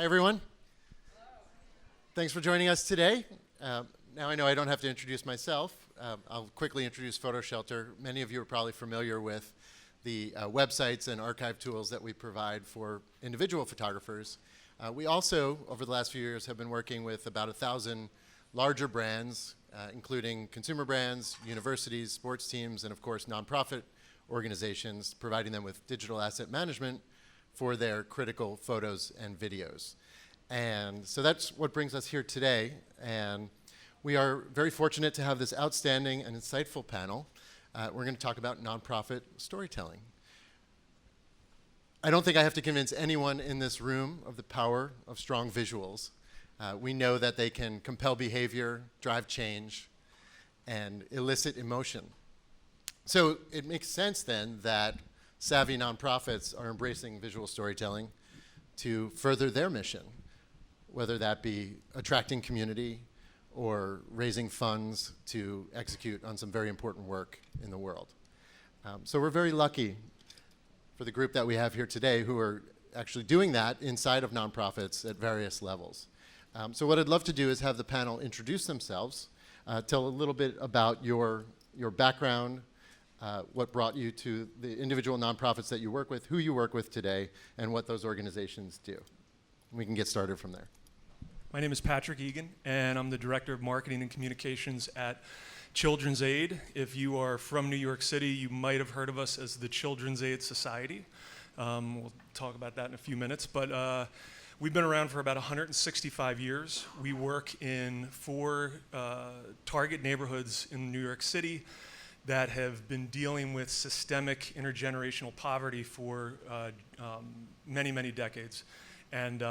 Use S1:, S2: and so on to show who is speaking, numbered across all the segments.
S1: Hi, everyone. Thanks for joining us today. Now I know I don't have to introduce myself. I'll quickly introduce PhotoShelter. Many of you are probably familiar with the websites and archive tools that we provide for individual photographers. We also, over the last few years, have been working with about 1,000 larger brands, including consumer brands, universities, sports teams, and of course, nonprofit organizations, providing them with digital asset management for their critical photos and videos. And so that's what brings us here today. And we are very fortunate to have this outstanding and insightful panel. We're going to talk about nonprofit storytelling. I don't think I have to convince anyone in this room of the power of strong visuals. We know that they can compel behavior, drive change, and elicit emotion. So it makes sense then that savvy nonprofits are embracing visual storytelling to further their mission, whether that be attracting community or raising funds to execute on some very important work in the world. So we're very lucky for the group that we have here today who are actually doing that inside of nonprofits at various levels. So what I'd love to do is have the panel introduce themselves, tell a little bit about your background, what brought you to the individual nonprofits that you work with, who you work with today, and what those organizations do. We can get started from there.
S2: My name is Patrick Egan, and I'm the Director of Marketing and Communications at Children's Aid. If you are from New York City, you might have heard of us as the Children's Aid Society. We'll talk about that in a few minutes, but we've been around for about 165 years. We work in 4 target neighborhoods in New York City that have been dealing with systemic intergenerational poverty for many, many decades. And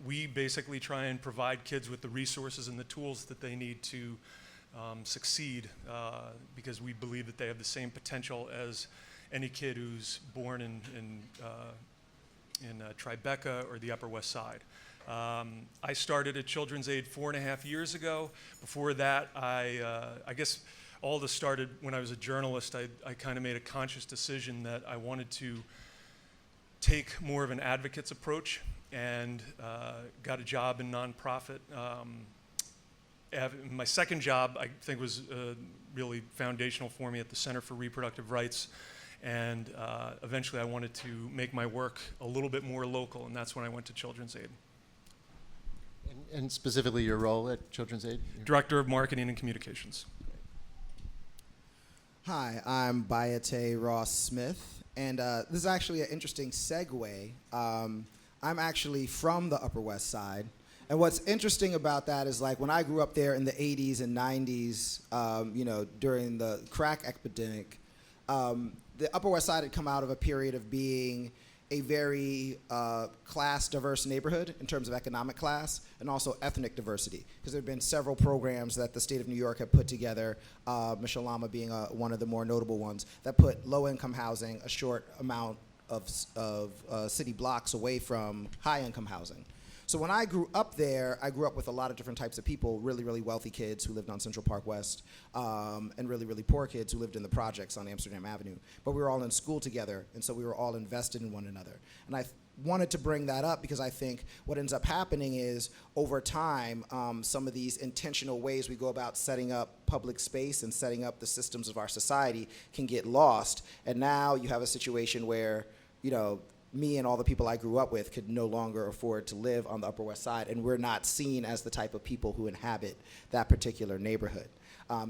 S2: we basically try and provide kids with the resources and the tools that they need to succeed because we believe that they have the same potential as any kid who's born in Tribeca or the Upper West Side. I started at Children's Aid 4.5 years ago. Before that, I guess all this started when I was a journalist. I kind of made a conscious decision that I wanted to take more of an advocate's approach and got a job in nonprofit. My second job, I think, was really foundational for me at the Center for Reproductive Rights. And eventually I wanted to make my work a little bit more local, and that's when I went to Children's Aid.
S1: And specifically your role at Children's Aid?
S2: Director of Marketing and Communications.
S3: Hi, I'm Bayeté Ross Smith, and this is actually an interesting segue. I'm actually from the Upper West Side, and what's interesting about that is, like, when I grew up there in the 80s and 90s, during the crack epidemic, the Upper West Side had come out of a period of being a very class-diverse neighborhood in terms of economic class and also ethnic diversity, because there have been several programs that the state of New York had put together, Mishalama being one of the more notable ones, that put low-income housing a short amount of city blocks away from high-income housing. So when I grew up there, I grew up with a lot of different types of people, really, really wealthy kids who lived on Central Park West, and really, really poor kids who lived in the projects on Amsterdam Avenue. But we were all in school together, and so we were all invested in one another. And I wanted to bring that up because I think what ends up happening is, over time, some of these intentional ways we go about setting up public space and setting up the systems of our society can get lost. And now you have a situation where, me and all the people I grew up with could no longer afford to live on the Upper West Side, and we're not seen as the type of people who inhabit that particular neighborhood.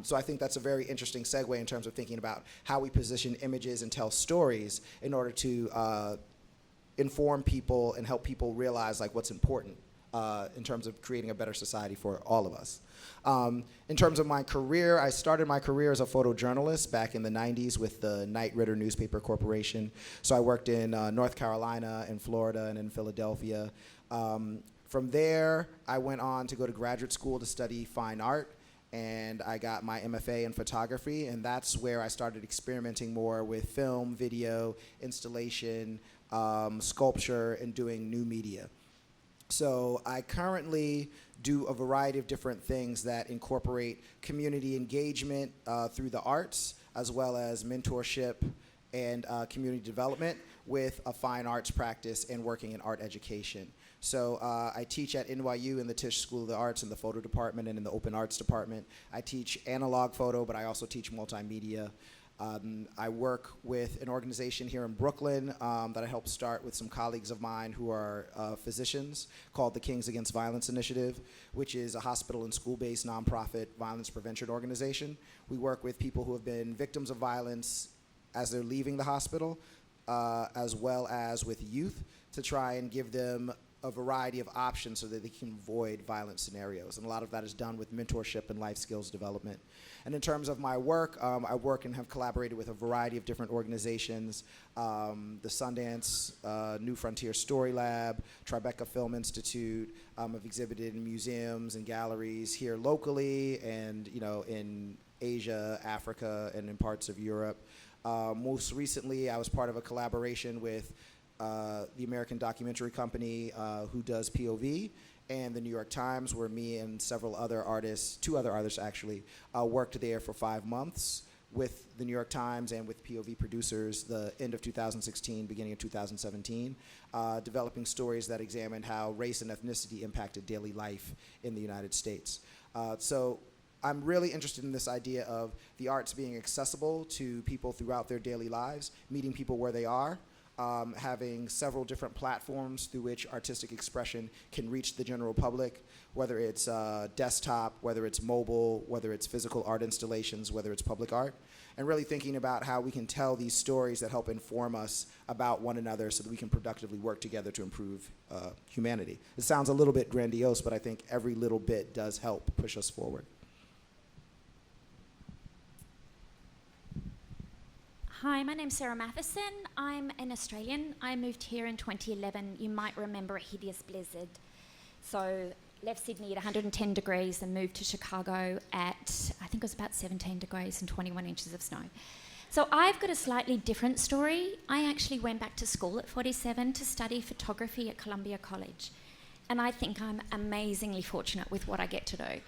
S3: So I think that's a very interesting segue in terms of thinking about how we position images and tell stories in order to inform people and help people realize, like, what's important in terms of creating a better society for all of us. In terms of my career, I started my career as a photojournalist back in the 90s with the Knight Ridder Newspaper Corporation. So I worked in North Carolina, in Florida, and in Philadelphia. From there, I went on to go to graduate school to study fine art, and I got my MFA in photography, and that's where I started experimenting more with film, video, installation, sculpture, and doing new media. So I currently do a variety of different things that incorporate community engagement through the arts, as well as mentorship and community development with a fine arts practice and working in art education. So I teach at NYU in the Tisch School of the Arts in the photo department and in the open arts department. I teach analog photo, but I also teach multimedia. I work with an organization here in Brooklyn that I helped start with some colleagues of mine who are physicians, called the Kings Against Violence Initiative, which is a hospital and school-based nonprofit violence prevention organization. We work with people who have been victims of violence as they're leaving the hospital, as well as with youth, to try and give them a variety of options so that they can avoid violent scenarios. And a lot of that is done with mentorship and life skills development. And in terms of my work, I work and have collaborated with a variety of different organizations, the Sundance New Frontier Story Lab, Tribeca Film Institute. I've exhibited in museums and galleries here locally and in Asia, Africa, and in parts of Europe. Most recently, I was part of a collaboration with the American documentary company who does POV, and the New York Times, where me and several other artists, 2 other artists actually, worked there for 5 months with the New York Times and with POV producers the end of 2016, beginning of 2017, developing stories that examined how race and ethnicity impacted daily life in the United States. So I'm really interested in this idea of the arts being accessible to people throughout their daily lives, meeting people where they are, having several different platforms through which artistic expression can reach the general public, whether it's desktop, whether it's mobile, whether it's physical art installations, whether it's public art, and really thinking about how we can tell these stories that help inform us about one another so that we can productively work together to improve humanity. It sounds a little bit grandiose, but I think every little bit does help push us forward.
S4: Hi, my name's Sarah Matheson. I'm an Australian. I moved here in 2011. You might remember a hideous blizzard. So left Sydney at 110 degrees and moved to Chicago at, I think it was about 17 degrees and 21 inches of snow. So I've got a slightly different story. I actually went back to school at 47 to study photography at Columbia College. And I think I'm amazingly fortunate with what I get to do.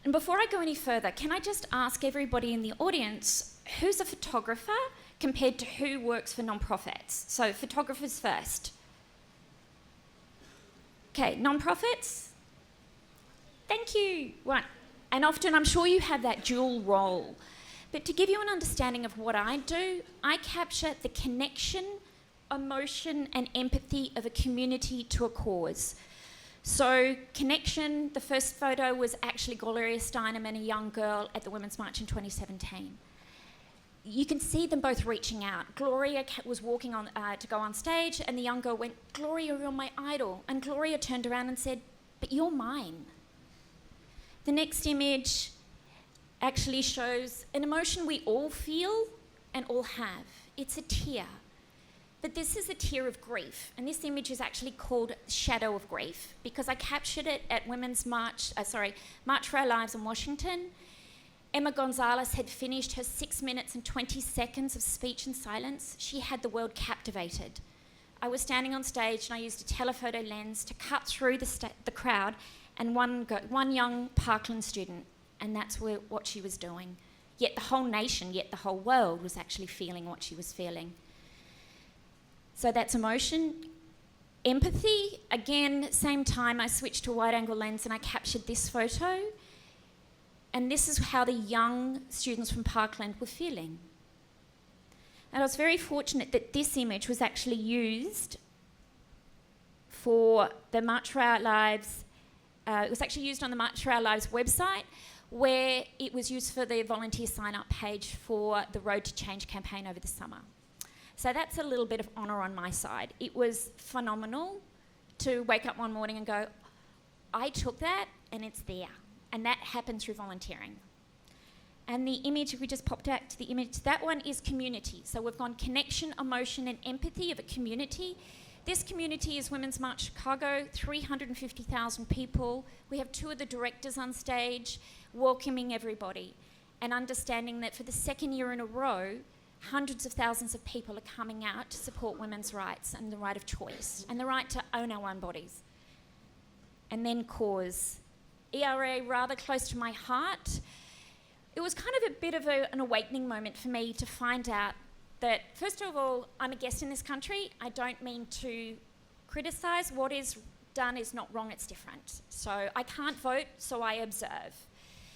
S4: And before I go any further, can I just ask everybody in the audience, who's a photographer compared to who works for non-profits? So photographers first. Okay, non-profits? Thank you. Right. And often I'm sure you have that dual role. But to give you an understanding of what I do, I capture the connection, emotion, and empathy of a community to a cause. So connection, the first photo was actually Gloria Steinem and a young girl at the Women's March in 2017. You can see them both reaching out. Gloria was walking on to go on stage, and the young girl went, "Gloria, you're my idol." And Gloria turned around and said, "But you're mine." The next image actually shows an emotion we all feel and all have. It's a tear. But this is a tear of grief, and this image is actually called Shadow of Grief because I captured it at Women's March for Our Lives in Washington. Emma Gonzalez had finished her 6 minutes and 20 seconds of speech in silence. She had the world captivated. I was standing on stage and I used a telephoto lens to cut through the crowd and one young Parkland student, and that's what she was doing. Yet the whole nation, yet the whole world was actually feeling what she was feeling. So that's emotion. Empathy, again, same time I switched to a wide-angle lens and I captured this photo. And this is how the young students from Parkland were feeling. And I was very fortunate that this image was actually used for the March for Our Lives. It was actually used on the March for Our Lives website, where it was used for the volunteer sign-up page for the Road to Change campaign over the summer. So that's a little bit of honour on my side. It was phenomenal to wake up one morning and go, I took that and it's there. And that happened through volunteering. And the image, if we just popped back to the image, that one is community. So we've gone connection, emotion, and empathy of a community. This community is Women's March Chicago, 350,000 people. We have 2 of the directors on stage, welcoming everybody, and understanding that for the second year in a row, hundreds of thousands of people are coming out to support women's rights and the right of choice, and the right to own our own bodies. And then cause. ERA, rather close to my heart. It was kind of a bit of an awakening moment for me to find out that, first of all, I'm a guest in this country. I don't mean to criticise what is done is not wrong, it's different. So I can't vote, so I observe.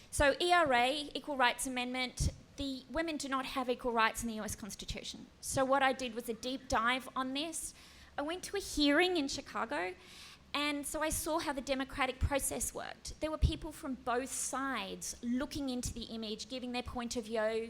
S4: So ERA, Equal Rights Amendment, the women do not have equal rights in the US Constitution. So what I did was a deep dive on this. I went to a hearing in Chicago, and so I saw how the democratic process worked. There were people from both sides looking into the image, giving their point of view,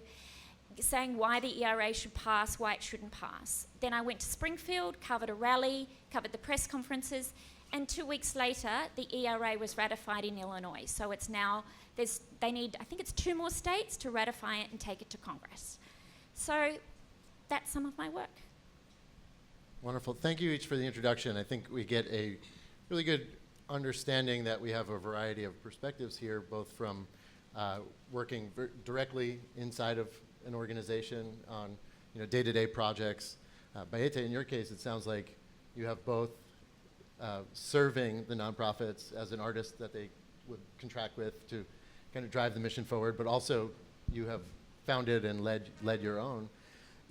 S4: saying why the ERA should pass, why it shouldn't pass. Then I went to Springfield, covered a rally, covered the press conferences, and 2 weeks later, the ERA was ratified in Illinois. So it's now, they need, I think it's 2 more states to ratify it and take it to Congress. So that's some of my work.
S1: Wonderful. Thank you each for the introduction. I think we get a really good understanding that we have a variety of perspectives here, both from working directly inside of an organization on day-to-day projects. Bayeté, in your case, it sounds like you have both serving the nonprofits as an artist that they would contract with to kind of drive the mission forward, but also you have founded and led your own.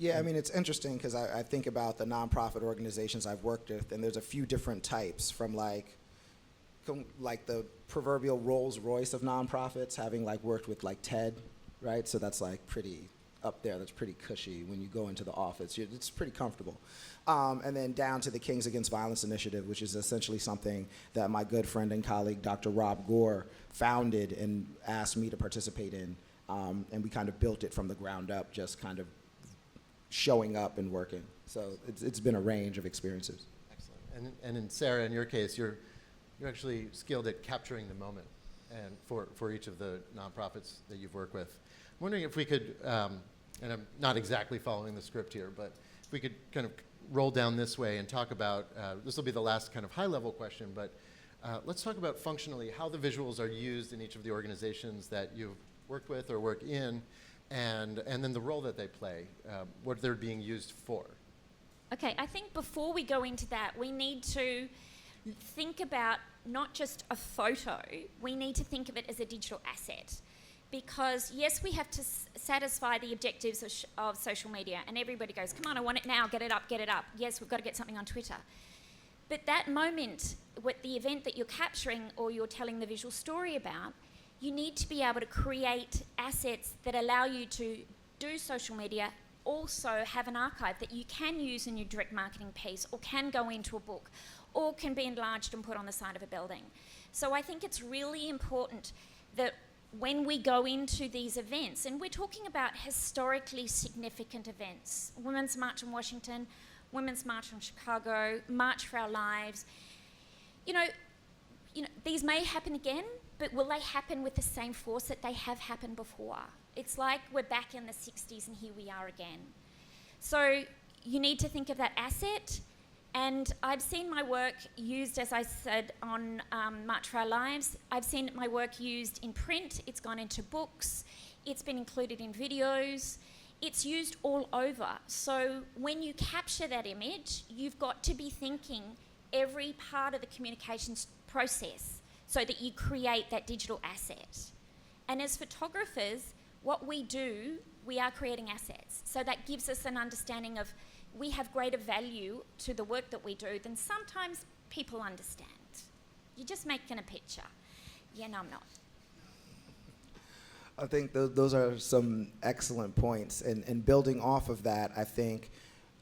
S3: Yeah, I mean, it's interesting because I think about the nonprofit organizations I've worked with, and there's a few different types, from like the proverbial Rolls Royce of nonprofits, having like worked with like TED, right? So that's like pretty up there. That's pretty cushy when you go into the office. It's pretty comfortable. And then down to the Kings Against Violence Initiative, which is essentially something that my good friend and colleague, Dr. Rob Gore, founded and asked me to participate in. And we kind of built it from the ground up, just kind of showing up and working. So it's been a range of experiences.
S1: Excellent. And in Sarah, in your case, you're actually skilled at capturing the moment, and for each of the nonprofits that you've worked with. I'm wondering if we could, and I'm not exactly following the script here, but if we could kind of roll down this way and talk about, this will be the last kind of high-level question, but let's talk about functionally how the visuals are used in each of the organizations that you've worked with or work in, and then the role that they play, what they're being used for.
S4: Okay, I think before we go into that, we need to think about not just a photo, we need to think of it as a digital asset. Because yes, we have to satisfy the objectives of social media, and everybody goes, come on, I want it now, get it up, get it up. Yes, we've got to get something on Twitter. But that moment, with the event that you're capturing or you're telling the visual story about, you need to be able to create assets that allow you to do social media, also have an archive that you can use in your direct marketing piece, or can go into a book, or can be enlarged and put on the side of a building. So I think it's really important that when we go into these events, and we're talking about historically significant events, Women's March in Washington, Women's March in Chicago, March for Our Lives, these may happen again, but will they happen with the same force that they have happened before? It's like we're back in the 60s and here we are again. So you need to think of that asset. And I've seen my work used, as I said, on March for Our Lives. I've seen my work used in print. It's gone into books. It's been included in videos. It's used all over. So when you capture that image, you've got to be thinking every part of the communications process so that you create that digital asset. And as photographers, what we do, we are creating assets. So that gives us an understanding of we have greater value to the work that we do than sometimes people understand. You're just making a picture. Yeah, no, I'm not.
S3: I think those are some excellent points. And building off of that, I think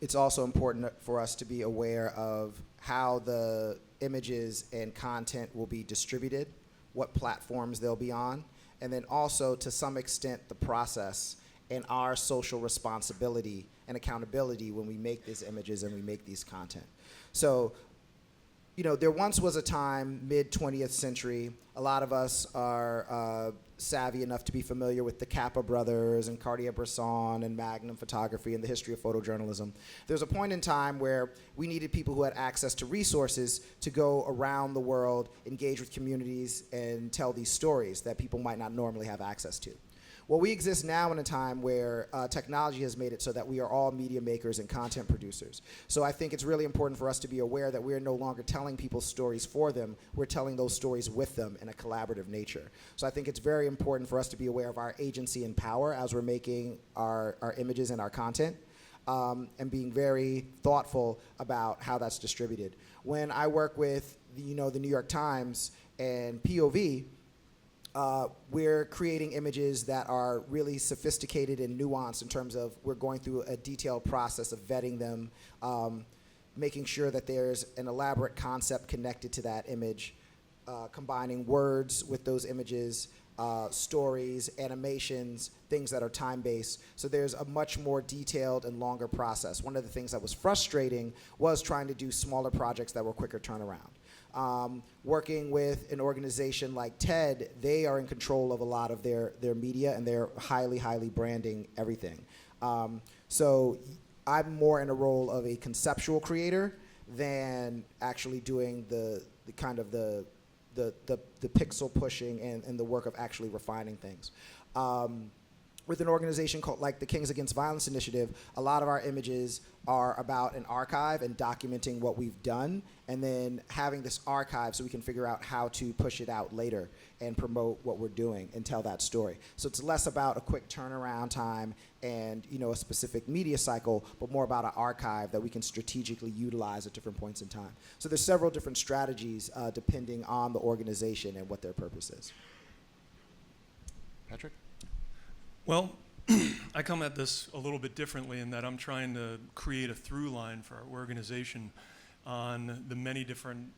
S3: it's also important for us to be aware of how the images and content will be distributed, what platforms they'll be on, and then also, to some extent, the process and our social responsibility and accountability when we make these images and we make these content. So, there once was a time, mid-20th century, a lot of us are savvy enough to be familiar with the Kappa brothers and Cartier-Bresson and Magnum photography and the history of photojournalism. There was a point in time where we needed people who had access to resources to go around the world, engage with communities, and tell these stories that people might not normally have access to. Well, we exist now in a time where technology has made it so that we are all media makers and content producers. So I think it's really important for us to be aware that we're no longer telling people's stories for them, we're telling those stories with them in a collaborative nature. So I think it's very important for us to be aware of our agency and power as we're making our images and our content, and being very thoughtful about how that's distributed. When I work with the New York Times and POV, we're creating images that are really sophisticated and nuanced in terms of we're going through a detailed process of vetting them, making sure that there's an elaborate concept connected to that image, combining words with those images, stories, animations, things that are time-based. So there's a much more detailed and longer process. One of the things that was frustrating was trying to do smaller projects that were quicker turnaround. Working with an organization like TED, they are in control of a lot of their media, and they're highly branding everything. So I'm more in a role of a conceptual creator than actually doing the pixel pushing and the work of actually refining things. With an organization called like the Kings Against Violence Initiative, a lot of our images are about an archive and documenting what we've done, and then having this archive so we can figure out how to push it out later and promote what we're doing and tell that story. So it's less about a quick turnaround time and a specific media cycle, but more about an archive that we can strategically utilize at different points in time. So there's several different strategies depending on the organization and what their purpose is.
S1: Patrick?
S2: Well, I come at this a little bit differently in that I'm trying to create a through line for our organization on the many different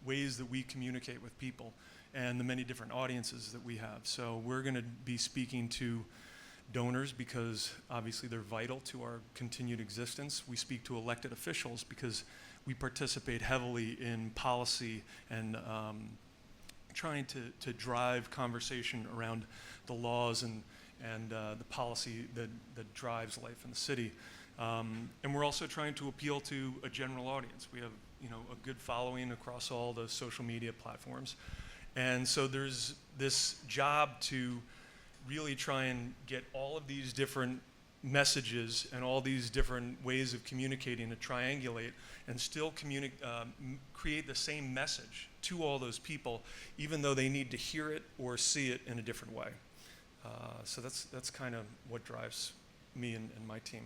S2: ways that we communicate with people and the many different audiences that we have. So we're going to be speaking to donors because obviously they're vital to our continued existence. We speak to elected officials because we participate heavily in policy and trying to drive conversation around the laws and the policy that drives life in the city. And we're also trying to appeal to a general audience. We have a good following across all the social media platforms. And so there's this job to really try and get all of these different messages and all these different ways of communicating to triangulate and still create the same message to all those people, even though they need to hear it or see it in a different way. So that's kind of what drives me and my team.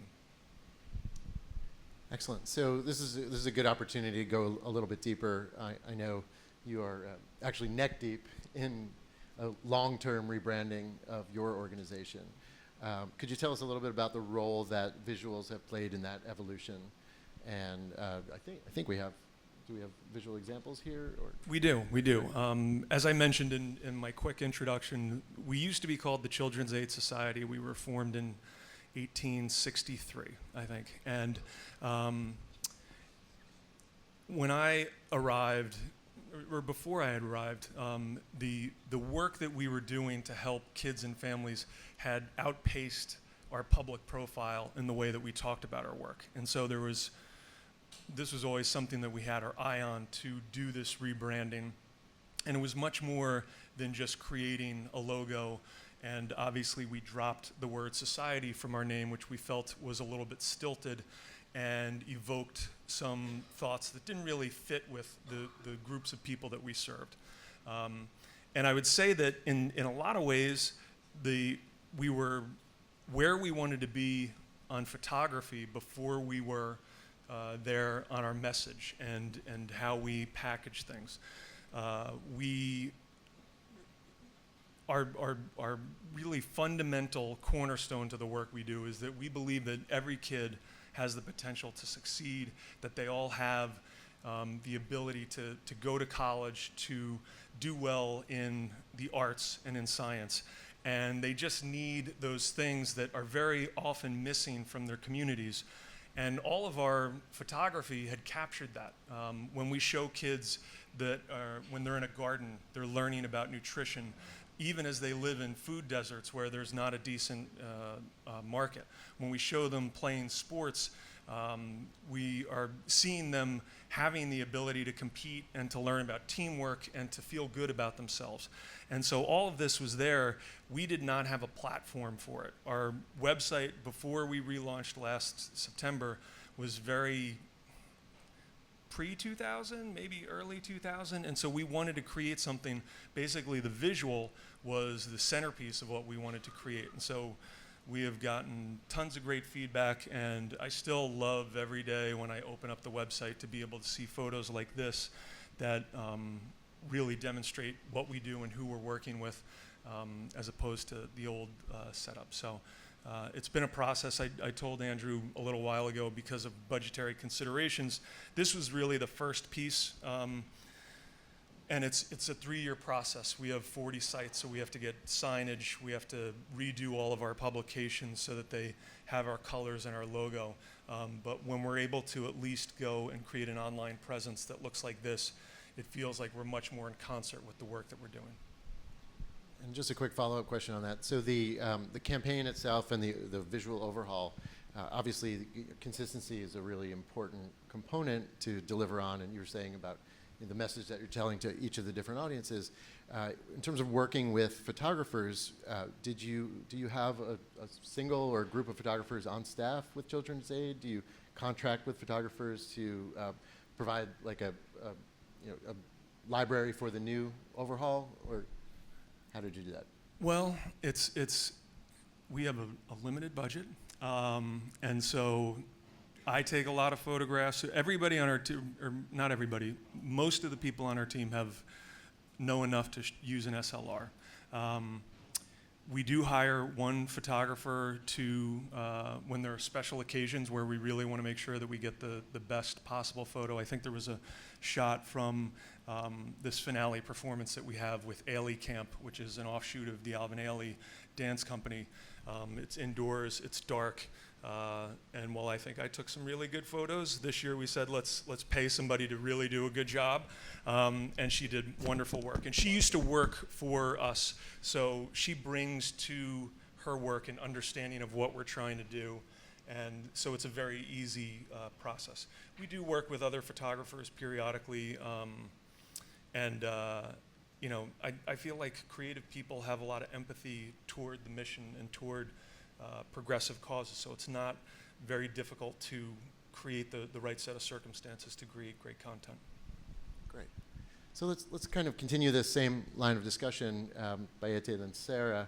S1: Excellent. So this is a good opportunity to go a little bit deeper. I know you are actually neck deep in a long-term rebranding of your organization. Could you tell us a little bit about the role that visuals have played in that evolution? And I think we have. Do we have visual examples here? Or?
S2: We do. As I mentioned in my quick introduction, we used to be called the Children's Aid Society. We were formed in 1863, I think. And when I arrived, or before I had arrived, the work that we were doing to help kids and families had outpaced our public profile in the way that we talked about our work. And so this was always something that we had our eye on to do this rebranding. And it was much more than just creating a logo. And obviously we dropped the word society from our name, which we felt was a little bit stilted and evoked some thoughts that didn't really fit with the groups of people that we served. And I would say that in a lot of ways, we were where we wanted to be on photography before we were there on our message and how we package things. Our really fundamental cornerstone to the work we do is that we believe that every kid has the potential to succeed, that they all have the ability to go to college, to do well in the arts and in science. And they just need those things that are very often missing from their communities. And all of our photography had captured that. When we show kids that when they're in a garden, they're learning about nutrition, even as they live in food deserts where there's not a decent market. When we show them playing sports, we are seeing them having the ability to compete and to learn about teamwork and to feel good about themselves. And so all of this was there. We did not have a platform for it. Our website, before we relaunched last September, was very pre-2000, maybe early 2000. And so we wanted to create something. Basically, the visual was the centerpiece of what we wanted to create. And so we have gotten tons of great feedback, and I still love every day when I open up the website to be able to see photos like this that really demonstrate what we do and who we're working with, as opposed to the old setup. So it's been a process. I told Andrew a little while ago, because of budgetary considerations, this was really the first piece. And it's a 3-year process. We have 40 sites, so we have to get signage. We have to redo all of our publications so that they have our colors and our logo. But when we're able to at least go and create an online presence that looks like this, it feels like we're much more in concert with the work that we're doing.
S1: And just a quick follow-up question on that. So the campaign itself and the visual overhaul, obviously consistency is a really important component to deliver on, and you were saying about the message that you're telling to each of the different audiences. In terms of working with photographers, do you have a single or a group of photographers on staff with Children's Aid? Do you contract with photographers to provide like a library for the new overhaul, or how did you do that?
S2: Well, we have a limited budget, and so I take a lot of photographs. Everybody on our team, or not everybody, most of the people on our team know enough to use an SLR. We do hire one photographer to, when there are special occasions where we really want to make sure that we get the best possible photo. I think there was a shot from this finale performance that we have with Ailey Camp, which is an offshoot of the Alvin Ailey dance company. It's indoors, it's dark, and while I think I took some really good photos, this year we said let's pay somebody to really do a good job, and she did wonderful work. And she used to work for us, so she brings to her work an understanding of what we're trying to do, and so it's a very easy process. We do work with other photographers periodically, and I feel like creative people have a lot of empathy toward the mission and toward progressive causes, so it's not very difficult to create the right set of circumstances to create great content.
S1: Great. So let's kind of continue this same line of discussion, Bayeté, then Sarah.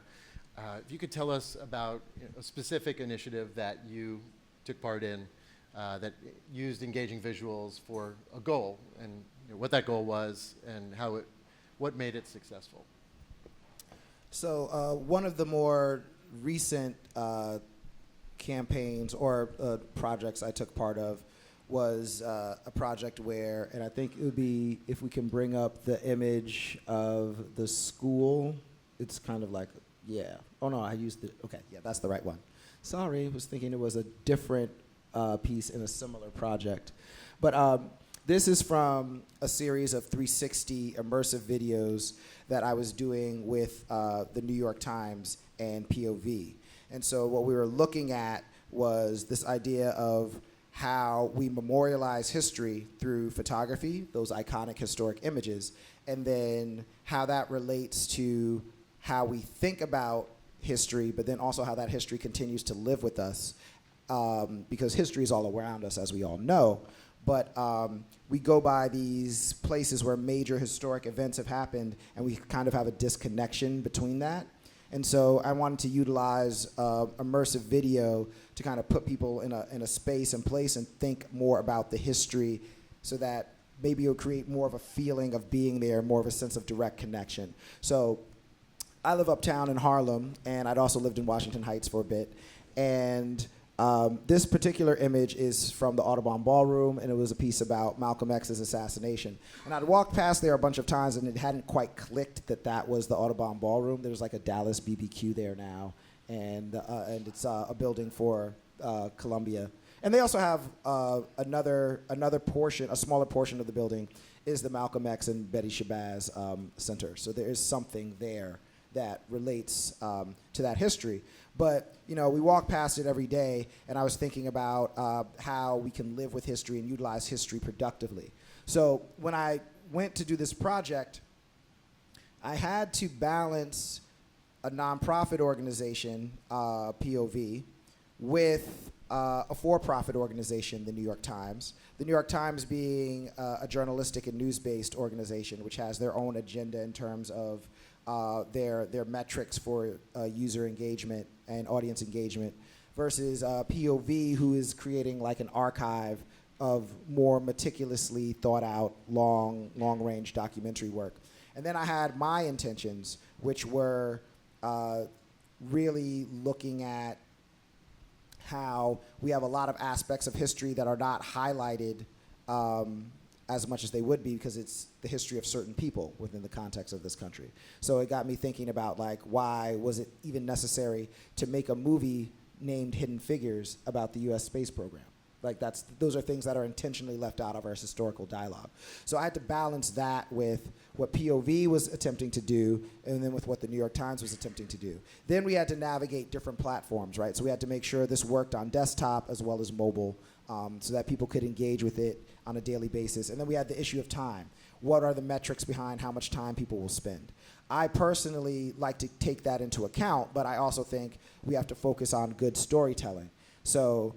S1: If you could tell us about a specific initiative that you took part in that used engaging visuals for a goal, and what that goal was, and what made it successful.
S3: So one of the more recent campaigns or projects I took part of was a project where, and I think it would be, if we can bring up the image of the school, it's kind of like, yeah. Oh no, I used it. Okay, yeah, that's the right one. Sorry, I was thinking it was a different piece in a similar project. But this is from a series of 360 immersive videos that I was doing with the New York Times and POV. And so what we were looking at was this idea of how we memorialize history through photography, those iconic historic images, and then how that relates to how we think about history, but then also how that history continues to live with us, because history is all around us, as we all know. But we go by these places where major historic events have happened, and we kind of have a disconnection between that. And so I wanted to utilize immersive video to kind of put people in a space and place and think more about the history, so that maybe it'll create more of a feeling of being there, more of a sense of direct connection. So I live uptown in Harlem, and I'd also lived in Washington Heights for a bit. And this particular image is from the Audubon Ballroom, and it was a piece about Malcolm X's assassination. And I'd walked past there a bunch of times, and it hadn't quite clicked that that was the Audubon Ballroom. There's like a Dallas BBQ there now, and it's a building for Columbia. And they also have another portion, a smaller portion of the building, is the Malcolm X and Betty Shabazz Center. So there is something there that relates to that history. But we walk past it every day, and I was thinking about how we can live with history and utilize history productively. So when I went to do this project, I had to balance a nonprofit organization, POV, with a for-profit organization, the New York Times. The New York Times being a journalistic and news-based organization, which has their own agenda in terms of their metrics for user engagement and audience engagement, versus POV, who is creating like an archive of more meticulously thought out, long-range documentary work. And then I had my intentions, which were really looking at how we have a lot of aspects of history that are not highlighted as much as they would be, because it's the history of certain people within the context of this country. So it got me thinking about, like, why was it even necessary to make a movie named Hidden Figures about the US space program? Like, those are things that are intentionally left out of our historical dialogue. So I had to balance that with what POV was attempting to do, and then with what the New York Times was attempting to do. Then we had to navigate different platforms, right? So we had to make sure this worked on desktop as well as mobile, so that people could engage with it on a daily basis. And then we had the issue of time. What are the metrics behind how much time people will spend? I personally like to take that into account, but I also think we have to focus on good storytelling. So,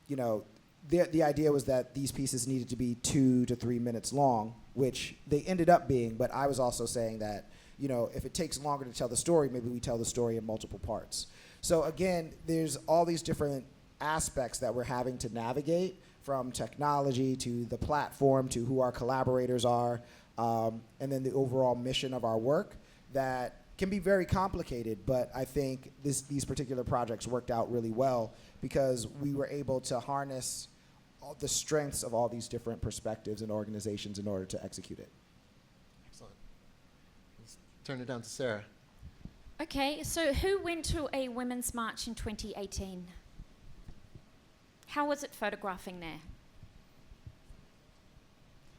S3: you know, the idea was that these pieces needed to be 2 to 3 minutes long, which they ended up being, but I was also saying that, you know, if it takes longer to tell the story, maybe we tell the story in multiple parts. So again, there's all these different aspects that we're having to navigate, from technology to the platform to who our collaborators are, and then the overall mission of our work, that can be very complicated, but I think these particular projects worked out really well because we were able to harness all the strengths of all these different perspectives and organizations in order to execute it.
S1: Excellent. Let's turn it down to Sarah.
S4: Okay, so who went to a women's march in 2018? How was it photographing there?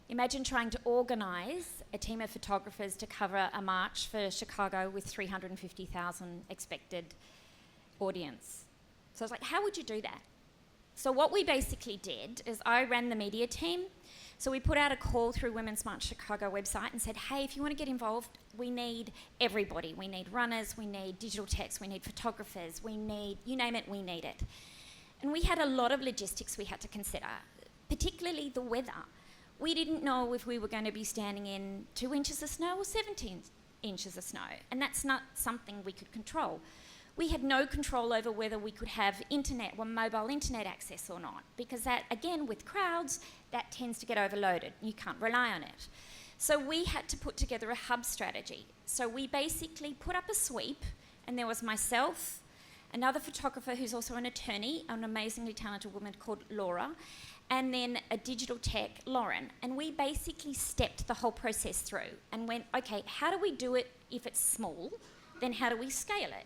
S4: Imagine trying to organise a team of photographers to cover a march for Chicago with 350,000 expected audience. So I was like, how would you do that? So what we basically did is I ran the media team. So we put out a call through Women's March Chicago website and said, hey, if you want to get involved, we need everybody. We need runners, we need digital techs, we need photographers, we need, you name it, we need it. And we had a lot of logistics we had to consider, particularly the weather. We didn't know if we were going to be standing in 2 inches of snow or 17 inches of snow, and that's not something we could control. We had no control over whether we could have internet or mobile internet access or not, because that, again, with crowds, that tends to get overloaded. You can't rely on it. So we had to put together a hub strategy. So we basically put up a sweep, and there was myself, another photographer who's also an attorney, an amazingly talented woman called Laura, and then a digital tech, Lauren. And we basically stepped the whole process through and went, okay, how do we do it if it's small? Then how do we scale it?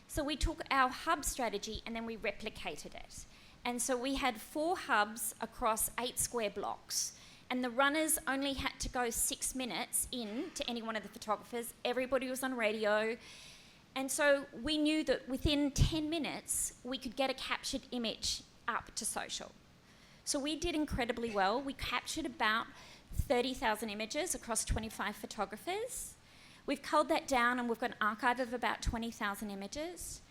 S4: So we took our hub strategy and then we replicated it. And so we had 4 hubs across 8 square blocks. And the runners only had to go 6 minutes in to any one of the photographers. Everybody was on radio. And so we knew that within 10 minutes, we could get a captured image up to social. So we did incredibly well. We captured about 30,000 images across 25 photographers. We've culled that down and we've got an archive of about 20,000 images.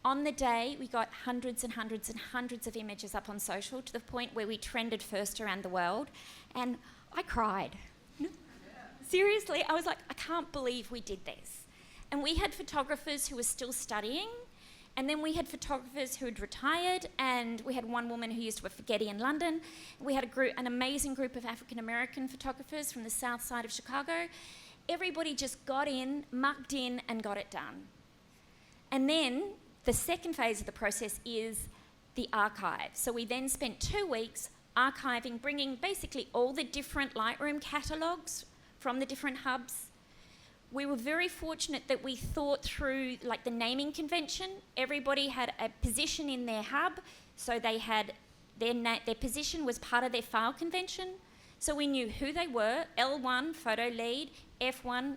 S4: On the day, we got hundreds and hundreds and hundreds of images up on social, to the point where we trended first around the world. And I cried. Seriously, I was like, I can't believe we did this. And we had photographers who were still studying, and then we had photographers who had retired, and we had one woman who used to work for Getty in London. We had an amazing group of African-American photographers from the south side of Chicago. Everybody just got in, mucked in, and got it done. And then the second phase of the process is the archive. So we then spent 2 weeks archiving, bringing basically all the different Lightroom catalogues from the different hubs. We were very fortunate that we thought through, like, the naming convention. Everybody had a position in their hub, so they had their position was part of their file convention. So we knew who they were: L1, photo lead; F1,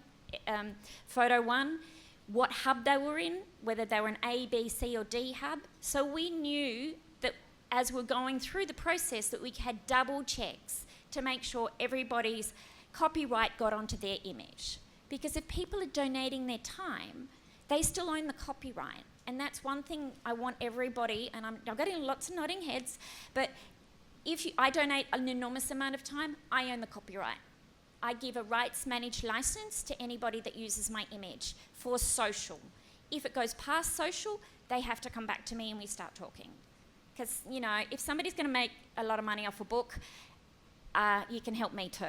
S4: photo 1, what hub they were in, whether they were an A, B, C, or D hub. So we knew that as we're going through the process, that we had double checks to make sure everybody's copyright got onto their image. Because if people are donating their time, they still own the copyright. And that's one thing I want everybody, and I'm getting lots of nodding heads, but if I donate an enormous amount of time, I own the copyright. I give a rights managed license to anybody that uses my image for social. If it goes past social, they have to come back to me and we start talking. Because, you know, if somebody's going to make a lot of money off a book, you can help me too.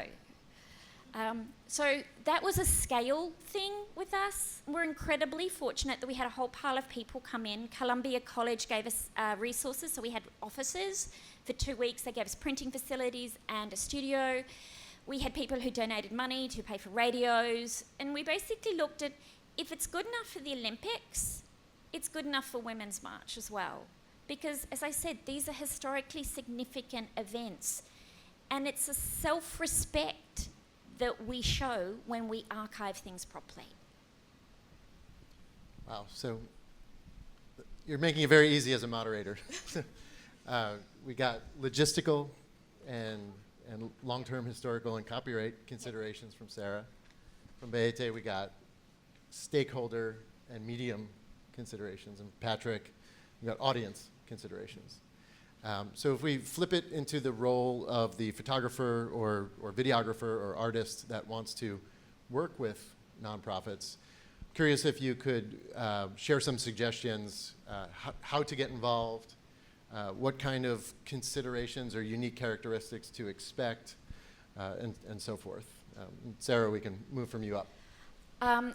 S4: So that was a scale thing with us. We're incredibly fortunate that we had a whole pile of people come in. Columbia College gave us resources, so we had offices for 2 weeks. They gave us printing facilities and a studio. We had people who donated money to pay for radios, and we basically looked at, if it's good enough for the Olympics, it's good enough for Women's March as well. Because, as I said, these are historically significant events, and it's a self-respect that we show when we archive things properly.
S1: Wow, so you're making it very easy as a moderator. We got logistical and long-term historical and copyright considerations from Sarah. From Bayeté, we got stakeholder and medium considerations. And Patrick, we got audience considerations. So if we flip it into the role of the photographer or videographer or artist that wants to work with nonprofits, curious if you could share some suggestions, how to get involved, what kind of considerations or unique characteristics to expect, and so forth. Sarah, we can move from you up.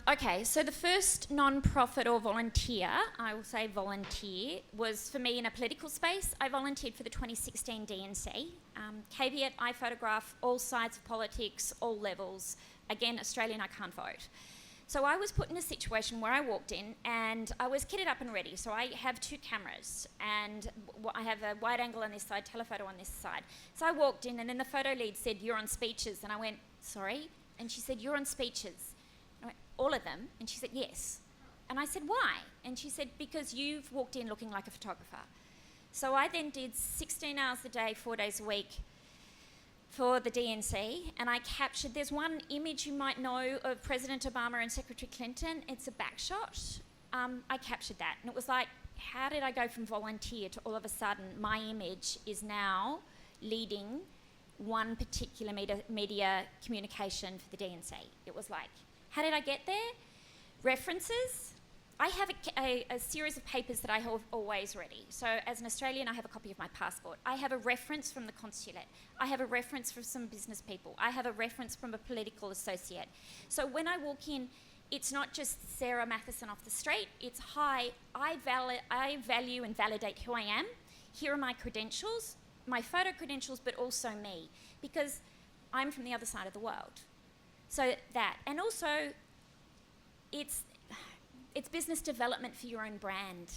S4: Okay, so the first non-profit or volunteer, I will say volunteer, was for me in a political space. I volunteered for the 2016 DNC. Caveat, I photograph all sides of politics, all levels. Again, Australian, I can't vote. So I was put in a situation where I walked in and I was kitted up and ready. So I have 2 cameras and I have a wide angle on this side, telephoto on this side. So I walked in and then the photo lead said, "You're on speeches." And I went, "Sorry?" And she said, "You're on speeches." I went, "All of them?" And she said, "Yes." And I said, "Why?" And she said, "Because you've walked in looking like a photographer." So I then did 16 hours a day, 4 days a week for the DNC, and I captured, there's one image you might know of President Obama and Secretary Clinton. It's a back shot. I captured that, and it was like, how did I go from volunteer to all of a sudden my image is now leading one particular media communication for the DNC? It was like, how did I get there? References. I have a series of papers that I have always ready. So as an Australian, I have a copy of my passport. I have a reference from the consulate. I have a reference from some business people. I have a reference from a political associate. So when I walk in, it's not just Sarah Matheson off the street. It's, hi, I value and validate who I am. Here are my credentials, my photo credentials, but also me, because I'm from the other side of the world. So that, and also it's business development for your own brand.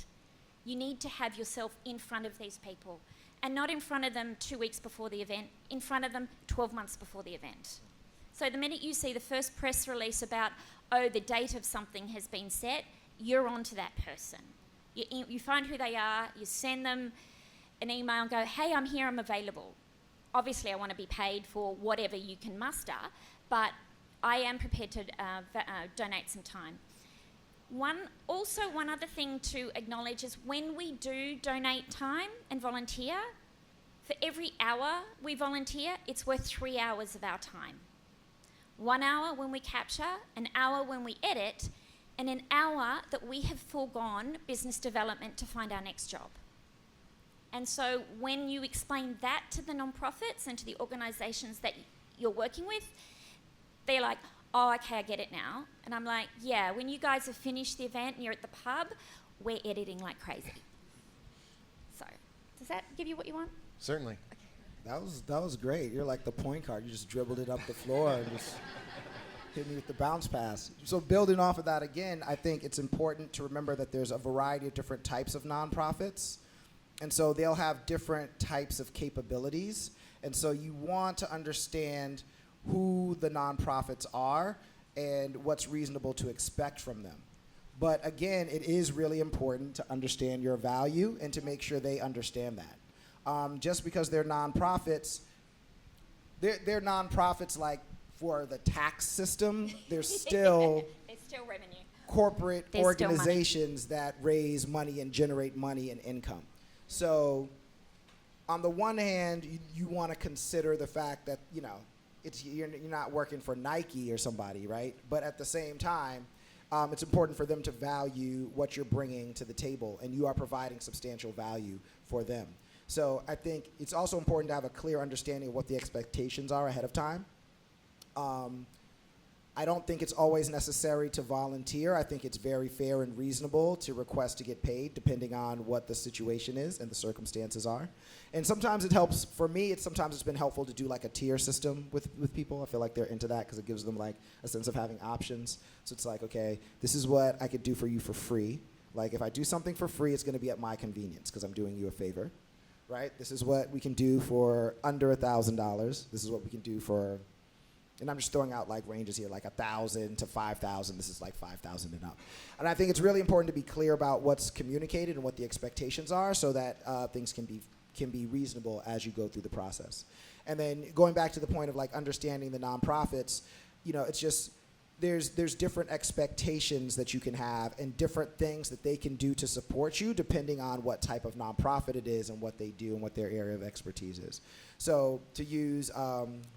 S4: You need to have yourself in front of these people, and not in front of them 2 weeks before the event, in front of them 12 months before the event. So the minute you see the first press release about, oh, the date of something has been set, you're on to that person. You find who they are, you send them an email and go, hey, I'm here, I'm available. Obviously, I want to be paid for whatever you can muster, but I am prepared to donate some time. One other thing to acknowledge is when we do donate time and volunteer, for every hour we volunteer, it's worth 3 hours of our time. 1 hour when we capture, an hour when we edit, and an hour that we have foregone business development to find our next job. And so when you explain that to the nonprofits and to the organisations that you're working with, they're like, oh, okay, I get it now. And I'm like, yeah, when you guys have finished the event and you're at the pub, we're editing like crazy. So, does that give you what you want?
S1: Certainly.
S3: That was great. You're like the point guard. You just dribbled it up the floor and just hit me with the bounce pass. So building off of that again, I think it's important to remember that there's a variety of different types of nonprofits. And so they'll have different types of capabilities. And so you want to understand who the nonprofits are and what's reasonable to expect from them. But again, it is really important to understand your value and to make sure they understand that. Just because they're nonprofits, they're nonprofits like for the tax system, they're still
S4: revenue.
S3: Corporate
S4: There's
S3: organizations that raise money and generate money and income. So on the one hand, you want to consider the fact that, you know, you're not working for Nike or somebody, right? But at the same time, it's important for them to value what you're bringing to the table, and you are providing substantial value for them. So I think it's also important to have a clear understanding of what the expectations are ahead of time. I don't think it's always necessary to volunteer. I think it's very fair and reasonable to request to get paid depending on what the situation is and the circumstances are. And sometimes it helps, for me, sometimes it's been helpful to do like a tier system with people. I feel like they're into that because it gives them like a sense of having options. So it's like, okay, this is what I could do for you for free. Like if I do something for free, it's gonna be at my convenience because I'm doing you a favor, right? This is what we can do for under $1,000. This is what we can do for, and I'm just throwing out like ranges here, like 1,000 to 5,000. This is like 5,000 and up. And I think it's really important to be clear about what's communicated and what the expectations are, so that things can be reasonable as you go through the process. And then going back to the point of like understanding the nonprofits, you know, it's just there's different expectations that you can have and different things that they can do to support you depending on what type of nonprofit it is and what they do and what their area of expertise is. So to use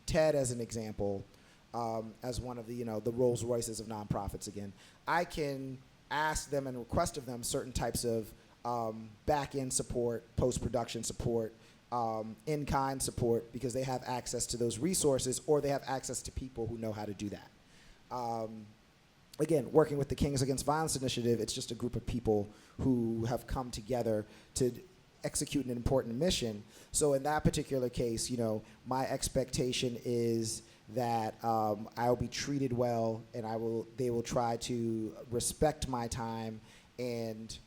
S3: TED as an example, as one of the, you know, the Rolls Royces of nonprofits again, I can ask them and request of them certain types of back-end support, post-production support, in-kind support, because they have access to those resources or they have access to people who know how to do that. Again, working with the Kings Against Violence Initiative, it's just a group of people who have come together to execute an important mission. So in that particular case, you know, my expectation is that I will be treated well, and they will try to respect my time and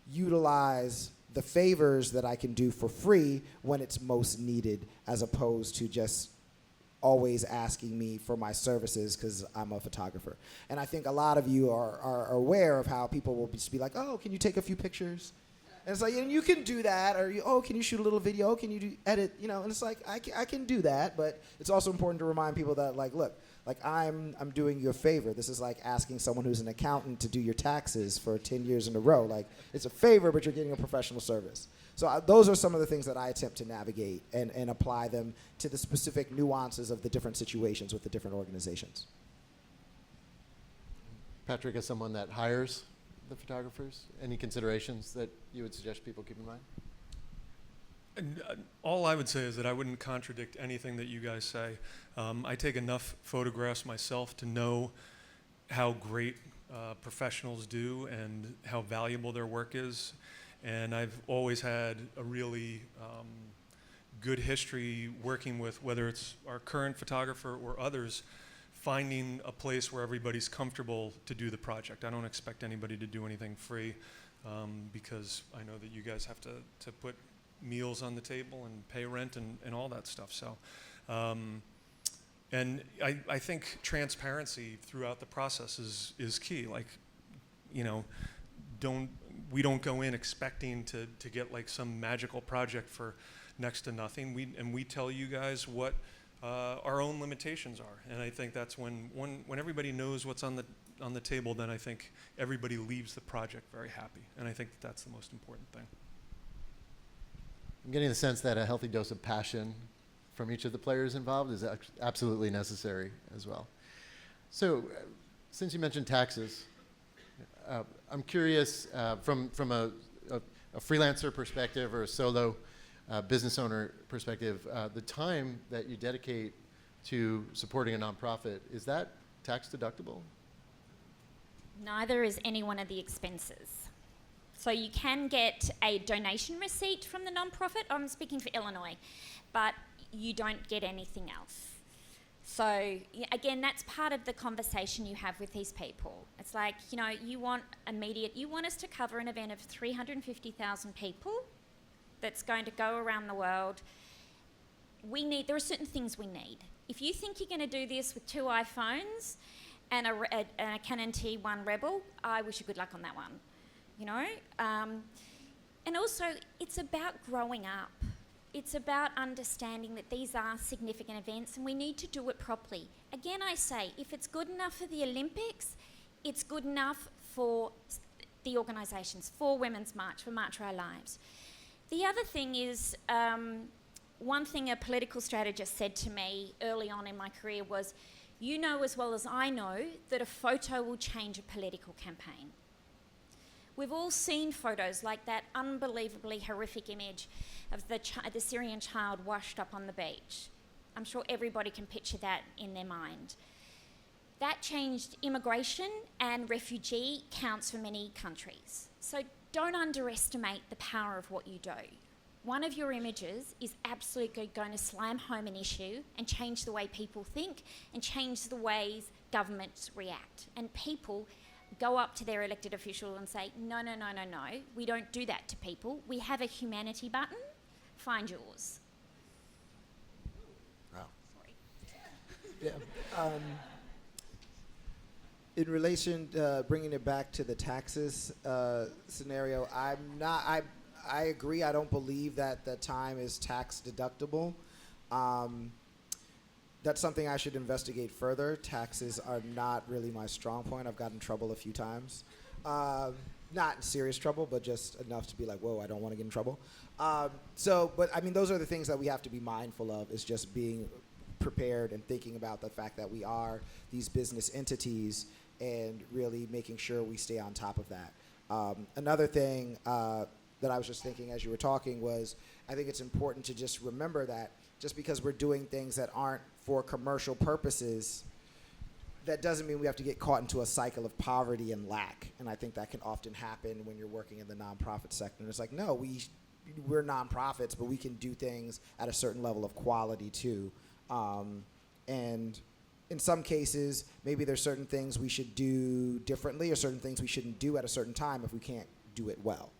S3: utilize the favors that I can do for free when it's most needed, as opposed to just always asking me for my services because I'm a photographer. And I think a lot of you are aware of how people will just be like, oh, can you take a few pictures? And it's like, and you can do that, or oh, can you shoot a little video? Can you edit? You know, and it's like I can do that, but it's also important to remind people that like, look, like I'm doing you a favor. This is like asking someone who's an accountant to do your taxes for 10 years in a row. Like it's a favor, but you're getting a professional service. So those are some of the things that I attempt to navigate and apply them to the specific nuances of the different situations with the different organizations.
S1: Patrick, as someone that hires the photographers, any considerations that you would suggest people keep in mind?
S2: And, all I would say is that I wouldn't contradict anything that you guys say. I take enough photographs myself to know how great professionals do and how valuable their work is. And I've always had a really good history working with, whether it's our current photographer or others, finding a place where everybody's comfortable to do the project. I don't expect anybody to do anything free because I know that you guys have to put meals on the table and pay rent and all that stuff. So, and I think transparency throughout the process is key. Like, you know, we don't go in expecting to get like some magical project for next to nothing. We tell you guys what our own limitations are, and I think that's when everybody knows what's on the table, then I think everybody leaves the project very happy, and I think that's the most important thing.
S1: I'm getting the sense that a healthy dose of passion from each of the players involved is absolutely necessary as well. So, since you mentioned taxes, I'm curious from a freelancer perspective or a solo business owner perspective, the time that you dedicate to supporting a nonprofit, is that tax deductible?
S4: Neither is any one of the expenses. So you can get a donation receipt from the nonprofit. I'm speaking for Illinois, but you don't get anything else. So again, that's part of the conversation you have with these people. It's like, you know, you want us to cover an event of 350,000 people that's going to go around the world. There are certain things we need. If you think you're going to do this with 2 iPhones and a Canon T1 Rebel, I wish you good luck on that one. You know? And also, it's about growing up. It's about understanding that these are significant events and we need to do it properly. Again, I say, if it's good enough for the Olympics, it's good enough for the organisations, for Women's March, for March for Our Lives. The other thing is, one thing a political strategist said to me early on in my career was, you know as well as I know that a photo will change a political campaign. We've all seen photos like that unbelievably horrific image of the Syrian child washed up on the beach. I'm sure everybody can picture that in their mind. That changed immigration and refugee counts for many countries. So don't underestimate the power of what you do. One of your images is absolutely going to slam home an issue and change the way people think and change the ways governments react. And people go up to their elected official and say, no, no, no, no, no, we don't do that to people. We have a humanity button, find yours.
S1: Wow.
S4: Sorry.
S3: Yeah. In relation, bringing it back to the taxes scenario, I agree. I don't believe that the time is tax deductible. That's something I should investigate further. Taxes are not really my strong point. I've gotten in trouble a few times. Not serious trouble, but just enough to be like, whoa, I don't want to get in trouble. But I mean, those are the things that we have to be mindful of, is just being prepared and thinking about the fact that we are these business entities and really making sure we stay on top of that. Another thing that I was just thinking as you were talking was, I think it's important to just remember that just because we're doing things that aren't for commercial purposes, that doesn't mean we have to get caught into a cycle of poverty and lack. And I think that can often happen when you're working in the nonprofit sector. And it's like, no, we're nonprofits, but we can do things at a certain level of quality too. And in some cases, maybe there's certain things we should do differently or certain things we shouldn't do at a certain time if we can't do it well.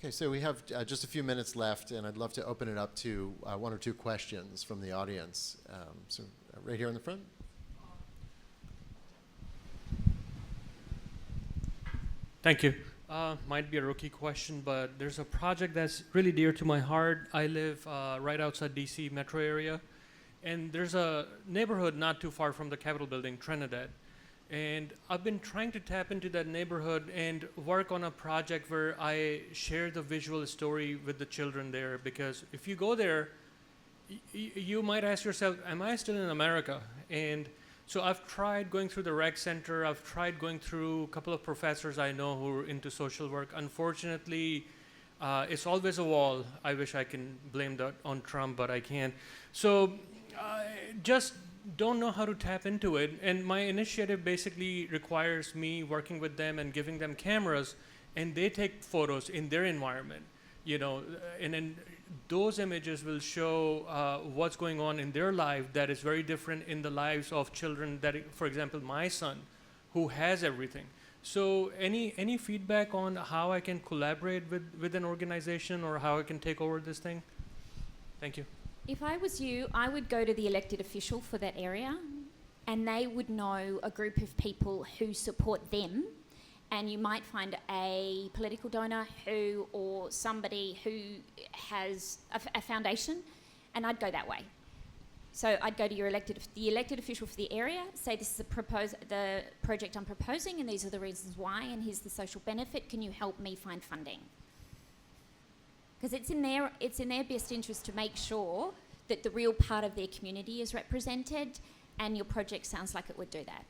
S1: Okay, so we have just a few minutes left, and I'd love to open it up to one or two questions from the audience. Right here in the front.
S5: Thank you. Might be a rookie question, but there's a project that's really dear to my heart. I live right outside DC metro area, and there's a neighborhood not too far from the Capitol building, Trinidad. And I've been trying to tap into that neighborhood and work on a project where I share the visual story with the children there, because if you go there, you might ask yourself, am I still in America? And so I've tried going through the rec center. I've tried going through a couple of professors I know who are into social work. Unfortunately, it's always a wall. I wish I can blame that on Trump, but I can't. So just don't know how to tap into it. And my initiative basically requires me working with them and giving them cameras, and they take photos in their environment, and then those images will show what's going on in their life that is very different in the lives of children that, for example, my son, who has everything. So any feedback on how I can collaborate with an organization or how I can take over this thing? Thank you.
S4: If I was you, I would go to the elected official for that area, and they would know a group of people who support them, and you might find a political donor or somebody who has a foundation, and I'd go that way. So I'd go to the elected official for the area, say this is the project I'm proposing, and these are the reasons why, and here's the social benefit. Can you help me find funding? Because it's in their best interest to make sure that the real part of their community is represented, and your project sounds like it would do that.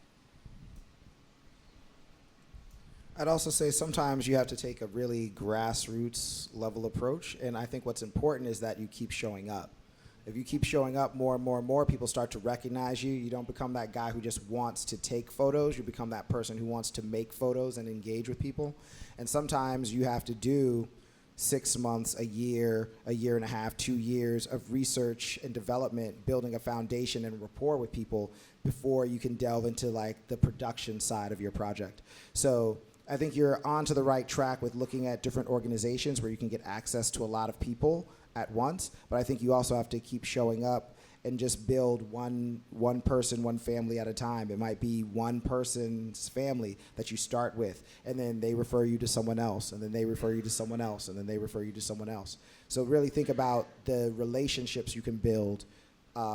S3: I'd also say sometimes you have to take a really grassroots level approach, and I think what's important is that you keep showing up. If you keep showing up more and more and more, people start to recognize you. You don't become that guy who just wants to take photos. You become that person who wants to make photos and engage with people. And sometimes you have to do 6 months, a year and a half, 2 years of research and development, building a foundation and rapport with people before you can delve into like the production side of your project. So I think you're onto the right track with looking at different organizations where you can get access to a lot of people at once, but I think you also have to keep showing up and just build one person, one family at a time. It might be one person's family that you start with, and then they refer you to someone else, and then they refer you to someone else, and then they refer you to someone else. So really think about the relationships you can build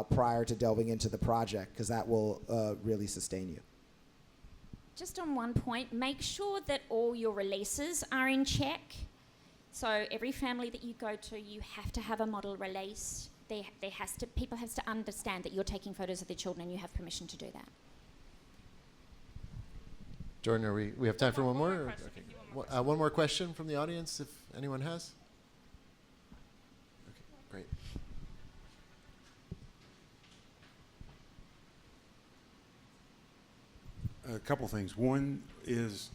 S3: prior to delving into the project, because that will really sustain you.
S4: Just on one point, make sure that all your releases are in check. So every family that you go to, you have to have a model release. People have to understand that you're taking photos of their children and you have permission to do that.
S1: Jordan, we have time for one more? Okay. One more question from the audience, if anyone has. Okay, great.
S6: A couple things. One is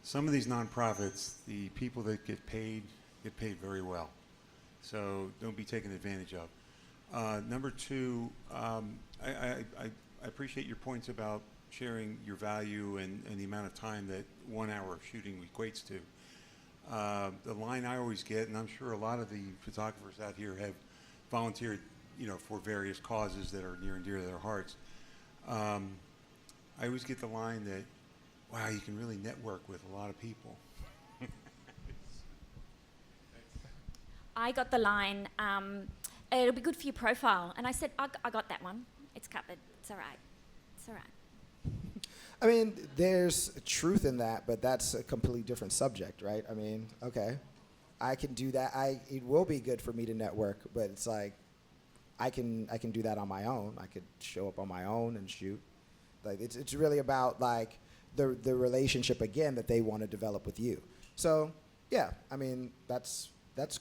S6: some of these nonprofits, the people that get paid very well. So don't be taken advantage of. Number two, I appreciate your points about sharing your value and the amount of time that 1 hour of shooting equates to. The line I always get, and I'm sure a lot of the photographers out here have volunteered, for various causes that are near and dear to their hearts. I always get the line that, wow, you can really network with a lot of people.
S4: I got the line, it'll be good for your profile. And I said, I got that one. It's covered. It's all right. It's all right.
S3: I mean, there's truth in that, but that's a completely different subject, right? I mean, okay, I can do that. It will be good for me to network, but it's like, I can do that on my own. I could show up on my own and shoot. Like, it's really about like the relationship again that they want to develop with you. So yeah, I mean, that's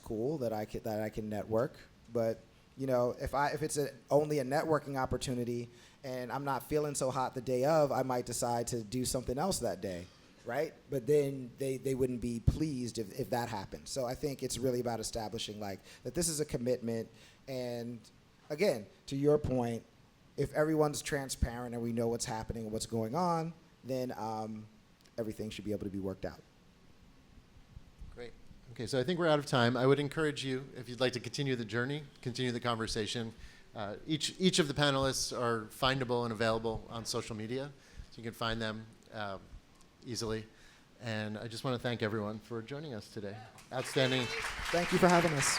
S3: cool that I can network, but if it's only a networking opportunity and I'm not feeling so hot the day of, I might decide to do something else that day, right? But then they wouldn't be pleased if that happened. So I think it's really about establishing like that this is a commitment. And again, to your point, if everyone's transparent and we know what's happening and what's going on, then everything should be able to be worked out.
S1: Great. Okay, so I think we're out of time. I would encourage you, if you'd like to continue the journey, continue the conversation. Each of the panelists are findable and available on social media, so you can find them easily. And I just want to thank everyone for joining us today. Outstanding.
S3: Thank you for having us.